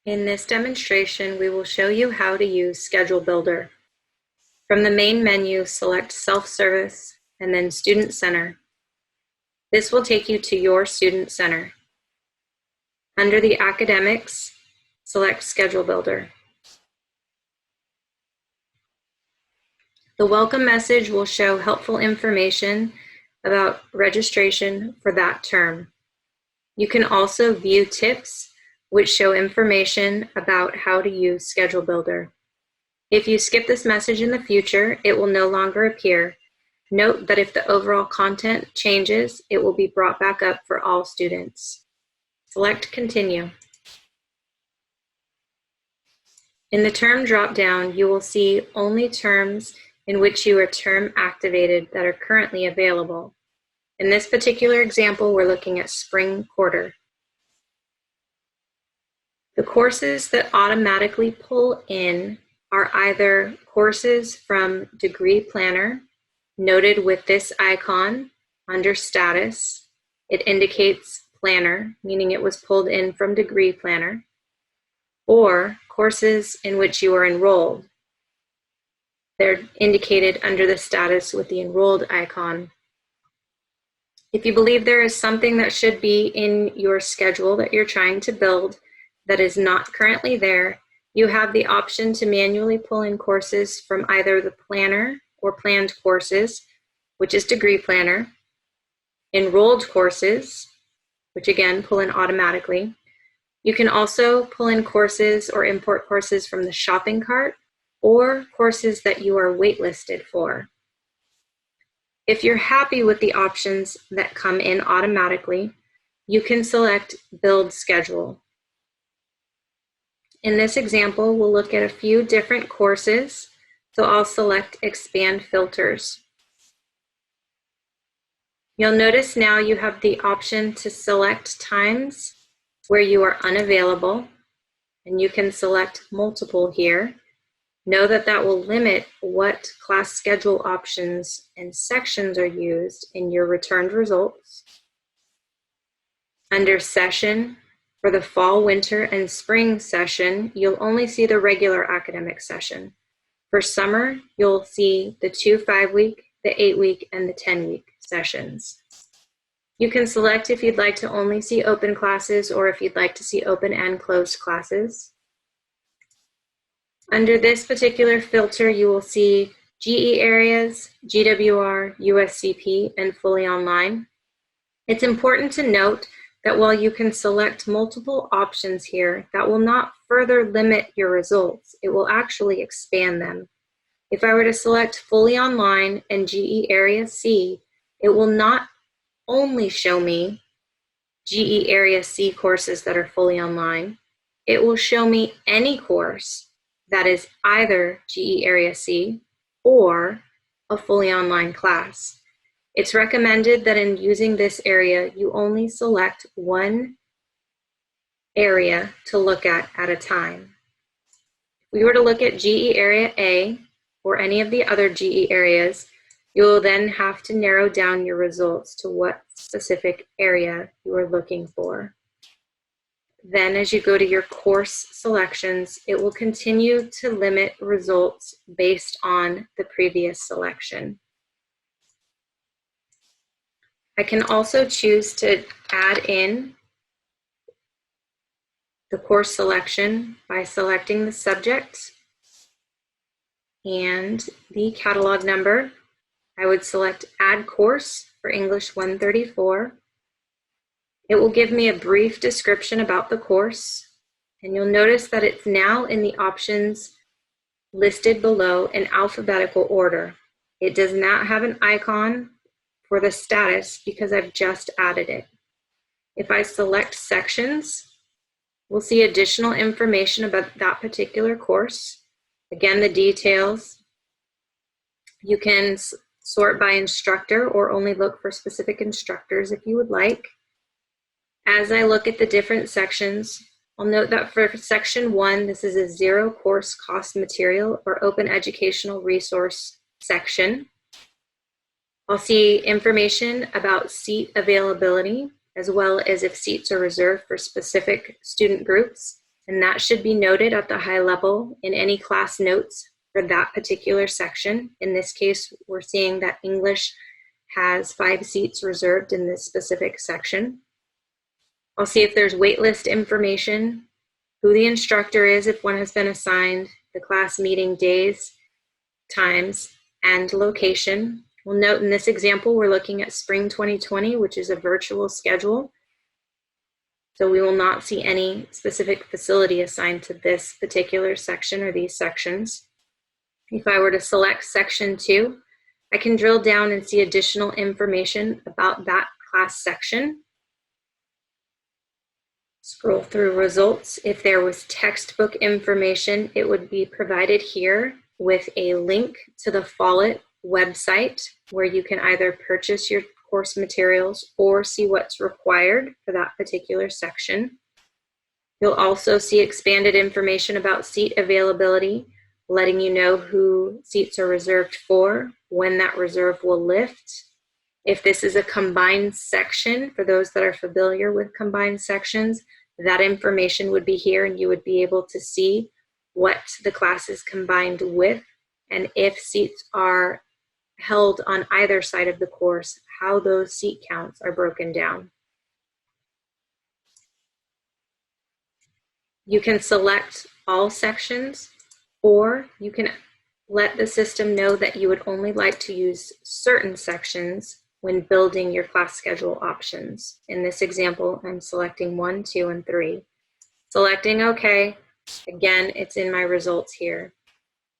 In this demonstration, we will show you how to use Schedule Builder. From the main menu, select Self-Service and then Student Center. This will take you to your Student Center. Under the Academics, select Schedule Builder. The welcome message will show helpful information about registration for that term. You can also view tips, which show information about how to use Schedule Builder. If you skip this message in the future, it will no longer appear. Note that if the overall content changes, it will be brought back up for all students. Select Continue. In the term drop-down, you will see only terms in which you are term activated that are currently available. In this particular example, we're looking at spring quarter. The courses that automatically pull in are either courses from Degree Planner, noted with this icon under Status. It indicates Planner, meaning it was pulled in from Degree Planner, or courses in which you are enrolled. They're indicated under the Status with the Enrolled icon. If you believe there is something that should be in your schedule that you're trying to build that is not currently there, you have the option to manually pull in courses from either the Planner or Planned Courses, which is Degree Planner, Enrolled Courses, which again pull in automatically. You can also pull in courses or import courses from the shopping cart or courses that you are waitlisted for. If you're happy with the options that come in automatically, you can select Build Schedule. In this example, we'll look at a few different courses, so I'll select Expand Filters. You'll notice now you have the option to select times where you are unavailable, and you can select multiple here. Know that that will limit what class schedule options and sections are used in your returned results. Under Session, for the fall, winter, and spring session, you'll only see the regular academic session. For summer, you'll see the 2 5-week, the 8-week, and the 10-week sessions. You can select if you'd like to only see open classes or if you'd like to see open and closed classes. Under this particular filter, you will see GE areas, GWR, USCP, and fully online. It's important to note that while you can select multiple options here, that will not further limit your results. It will actually expand them. If I were to select fully online and GE Area C, it will not only show me GE Area C courses that are fully online. It will show me any course that is either GE Area C or a fully online class. It's recommended that in using this area, you only select one area to look at a time. If we were to look at GE Area A or any of the other GE areas, you will then have to narrow down your results to what specific area you are looking for. Then as you go to your course selections, it will continue to limit results based on the previous selection. I can also choose to add in the course selection by selecting the subject and the catalog number. I would select Add Course for English 134. It will give me a brief description about the course, and you'll notice that it's now in the options listed below in alphabetical order. It does not have an icon for the status because I've just added it. If I select sections, we'll see additional information about that particular course. Again, the details. You can sort by instructor or only look for specific instructors if you would like. As I look at the different sections, I'll note that for section 1, this is a zero course cost material or open educational resource section. I'll see information about seat availability, as well as if seats are reserved for specific student groups And that should be noted at the high level in any class notes for that particular section. In this case, we're seeing that English has 5 seats reserved in this specific section. I'll see if there's waitlist information, who the instructor is if one has been assigned, the class meeting days, times, and location. We'll note in this example, we're looking at spring 2020, which is a virtual schedule. So we will not see any specific facility assigned to this particular section or these sections. If I were to select section 2, I can drill down and see additional information about that class section. Scroll through results. If there was textbook information, it would be provided here with a link to the Follett website where you can either purchase your course materials or see what's required for that particular section. You'll also see expanded information about seat availability, letting you know who seats are reserved for, when that reserve will lift. If this is a combined section, for those that are familiar with combined sections, that information would be here and you would be able to see what the class is combined with, and if seats are held on either side of the course, how those seat counts are broken down. You can select all sections, or you can let the system know that you would only like to use certain sections when building your class schedule options. In this example, I'm selecting 1, 2, and 3. Selecting OK. Again, it's in my results here.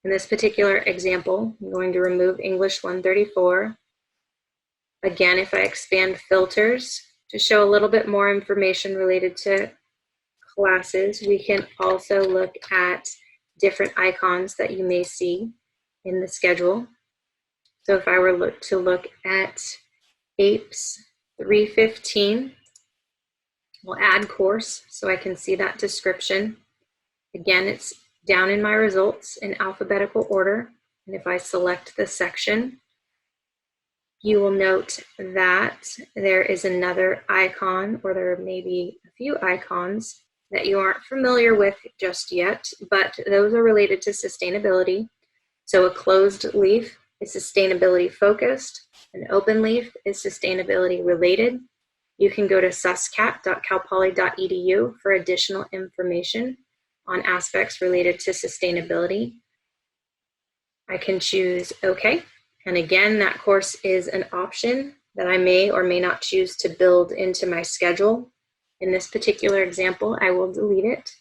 In this particular example, I'm going to remove English 134. Again, if I expand filters to show a little bit more information related to classes, we can also look at different icons that you may see in the schedule. So if I were to look at APES 315, we'll add course so I can see that description. Again, it's down in my results in alphabetical order. And if I select the section, you will note that there is another icon, or there may be a few icons that you aren't familiar with just yet, but those are related to sustainability. So a closed leaf is sustainability focused. An open leaf is sustainability related. You can go to suscat.calpoly.edu for additional information on aspects related to sustainability. I can choose OK. And again, that course is an option that I may or may not choose to build into my schedule. In this particular example, I will delete it.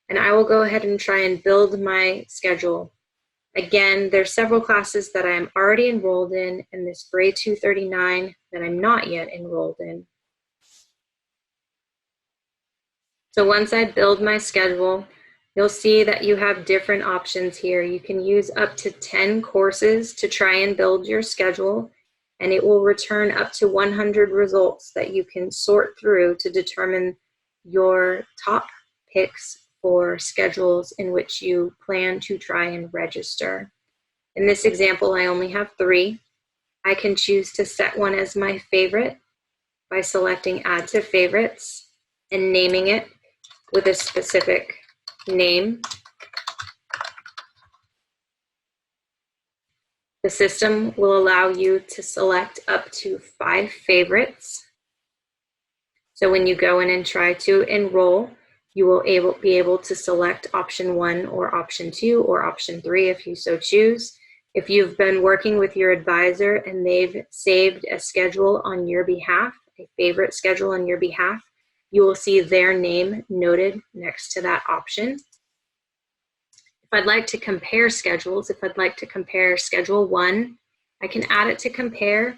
And I will go ahead and try and build my schedule. Again, there's several classes that I'm already enrolled in, and this Gray 239 that I'm not yet enrolled in. So once I build my schedule, you'll see that you have different options here. You can use up to 10 courses to try and build your schedule, and it will return up to 100 results that you can sort through to determine your top picks for schedules in which you plan to try and register. In this example, I only have 3. I can choose to set one as my favorite by selecting Add to Favorites and naming it with a specific name. The system will allow you to select up to 5 favorites. So when you go in and try to enroll, you will be able to select option 1 or option 2 or option 3 if you so choose. If you've been working with your advisor and they've saved a schedule on your behalf, a favorite schedule on your behalf, you will see their name noted next to that option. If I'd like to compare schedules, if I'd like to compare schedule 1, I can add it to compare.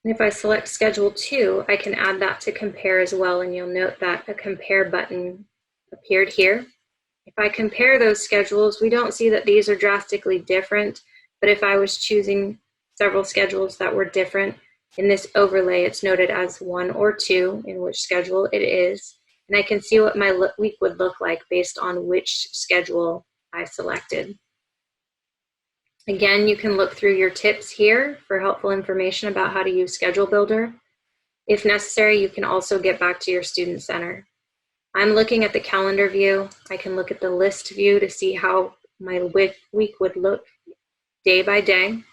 And if I select schedule 2, I can add that to compare as well, and you'll note that a compare button appeared here. If I compare those schedules, we don't see that these are drastically different, but if I was choosing several schedules that were different, in this overlay, it's noted as 1 or 2 in which schedule it is, and I can see what my week would look like based on which schedule I selected. Again, you can look through your tips here for helpful information about how to use Schedule Builder. If necessary, you can also get back to your Student Center. I'm looking at the calendar view. I can look at the list view to see how my week would look day by day.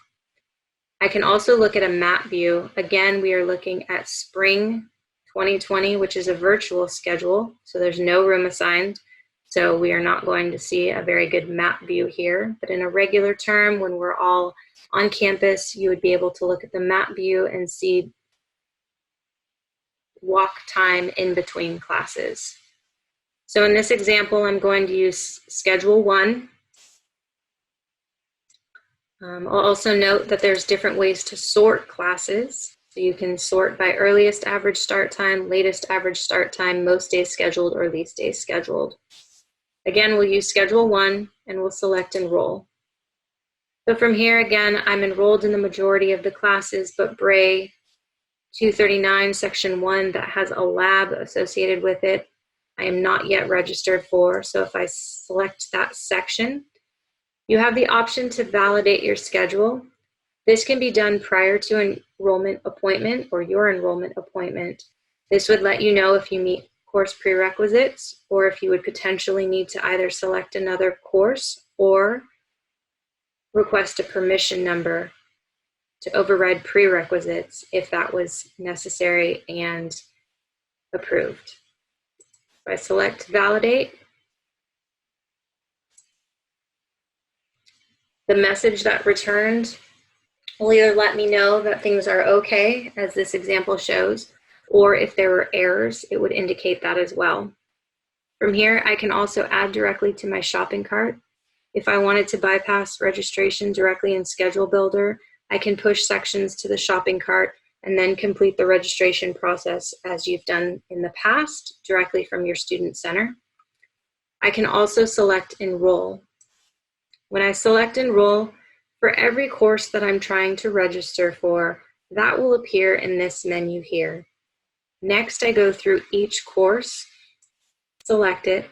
I can also look at a map view. Again, we are looking at spring 2020, which is a virtual schedule, so there's no room assigned. So we are not going to see a very good map view here, but in a regular term, when we're all on campus, you would be able to look at the map view and see walk time in between classes. So in this example, I'm going to use Schedule 1. I'll also note that there's different ways to sort classes. So you can sort by earliest average start time, latest average start time, most days scheduled, or least days scheduled. Again, we'll use Schedule 1 and we'll select Enroll. So from here, again, I'm enrolled in the majority of the classes, but Bray 239, Section 1, that has a lab associated with it, I am not yet registered for. So if I select that section, you have the option to validate your schedule. This can be done prior to an enrollment appointment or your enrollment appointment. This would let you know if you meet course prerequisites or if you would potentially need to either select another course or request a permission number to override prerequisites if that was necessary and approved. If I select validate, the message that returned will either let me know that things are okay, as this example shows, or if there were errors, it would indicate that as well. From here, I can also add directly to my shopping cart. If I wanted to bypass registration directly in Schedule Builder, I can push sections to the shopping cart and then complete the registration process as you've done in the past directly from your Student Center. I can also select Enroll. When I select Enroll, for every course that I'm trying to register for, that will appear in this menu here. Next, I go through each course, select it,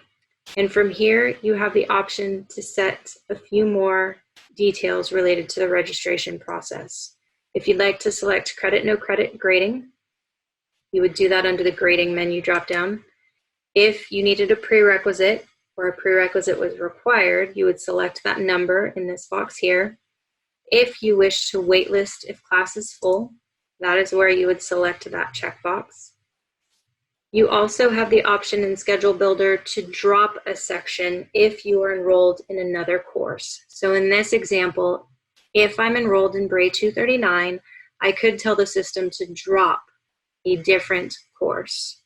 and from here, you have the option to set a few more details related to the registration process. If you'd like to select credit, no credit grading, you would do that under the grading menu dropdown. If you needed a prerequisite or a prerequisite was required, you would select that number in this box here. If you wish to waitlist if class is full, that is where you would select that checkbox. You also have the option in Schedule Builder to drop a section if you are enrolled in another course. So in this example, if I'm enrolled in Bray 239, I could tell the system to drop a different course.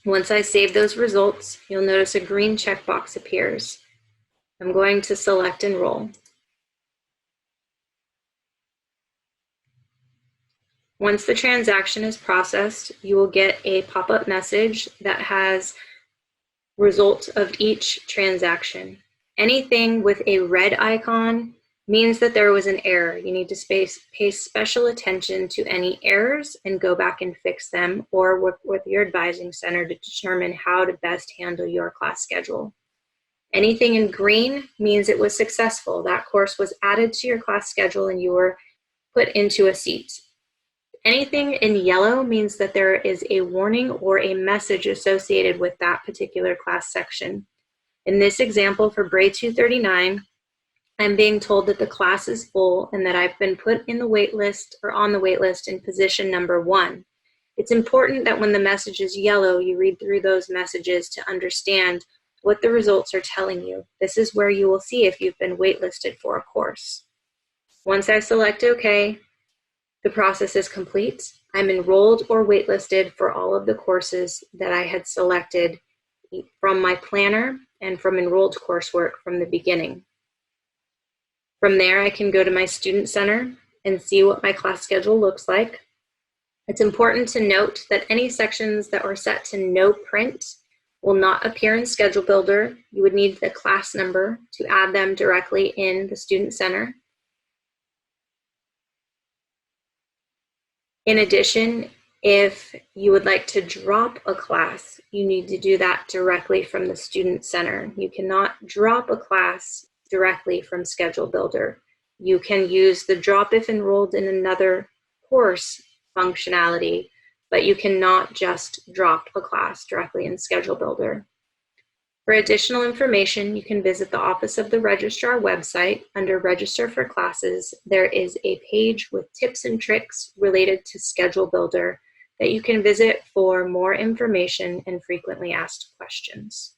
Once I save those results, you'll notice a green checkbox appears. I'm going to select Enroll. Once the transaction is processed, you will get a pop-up message that has results of each transaction. Anything with a red icon means that there was an error. You need to pay special attention to any errors and go back and fix them, or work with your advising center to determine how to best handle your class schedule. Anything in green means it was successful. That course was added to your class schedule and you were put into a seat. Anything in yellow means that there is a warning or a message associated with that particular class section. In this example for Bray 239, I'm being told that the class is full and that I've been put in the wait list or on the wait list in position number 1. It's important that when the message is yellow, you read through those messages to understand what the results are telling you. This is where you will see if you've been waitlisted for a course. Once I select OK, the process is complete. I'm enrolled or waitlisted for all of the courses that I had selected from my planner and from enrolled coursework from the beginning. From there, I can go to my Student Center and see what my class schedule looks like. It's important to note that any sections that are set to no print will not appear in Schedule Builder. You would need the class number to add them directly in the Student Center. In addition, if you would like to drop a class, you need to do that directly from the Student Center. You cannot drop a class directly from Schedule Builder. You can use the drop if enrolled in another course functionality, but you cannot just drop a class directly in Schedule Builder. For additional information, you can visit the Office of the Registrar website. Under Register for Classes, there is a page with tips and tricks related to Schedule Builder that you can visit for more information and frequently asked questions.